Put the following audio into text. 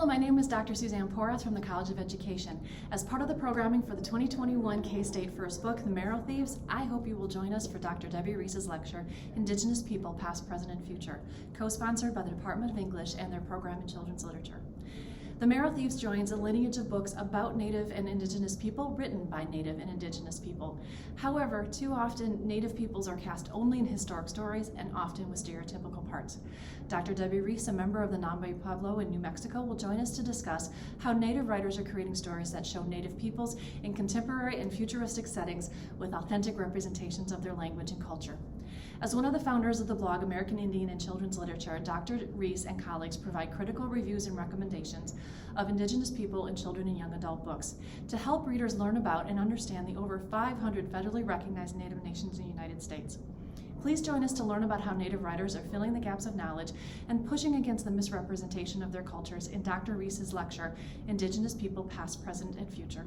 Hello, my name is Dr. Suzanne Porras from the College of Education. As part of the programming for the 2021 K-State First Book, The Marrow Thieves, I hope you will join us for Dr. Debbie Reese's lecture, Indigenous People, Past, Present, and Future, co-sponsored by the Department of English and their program in children's literature. The Marrow Thieves joins a lineage of books about Native and Indigenous people written by Native and Indigenous people. However, too often, Native peoples are cast only in historic stories and often with stereotypical parts. Dr. Debbie Reese, a member of the Nambi Pueblo in New Mexico, will join us to discuss how Native writers are creating stories that show Native peoples in contemporary and futuristic settings with authentic representations of their language and culture. As one of the founders of the blog American Indian and Children's Literature, Dr. Reese and colleagues provide critical reviews and recommendations of Indigenous people in children and young adult books to help readers learn about and understand the over 500 federally recognized Native nations in the United States. Please join us to learn about how Native writers are filling the gaps of knowledge and pushing against the misrepresentation of their cultures in Dr. Reese's lecture, Indigenous People, Past, Present, and Future.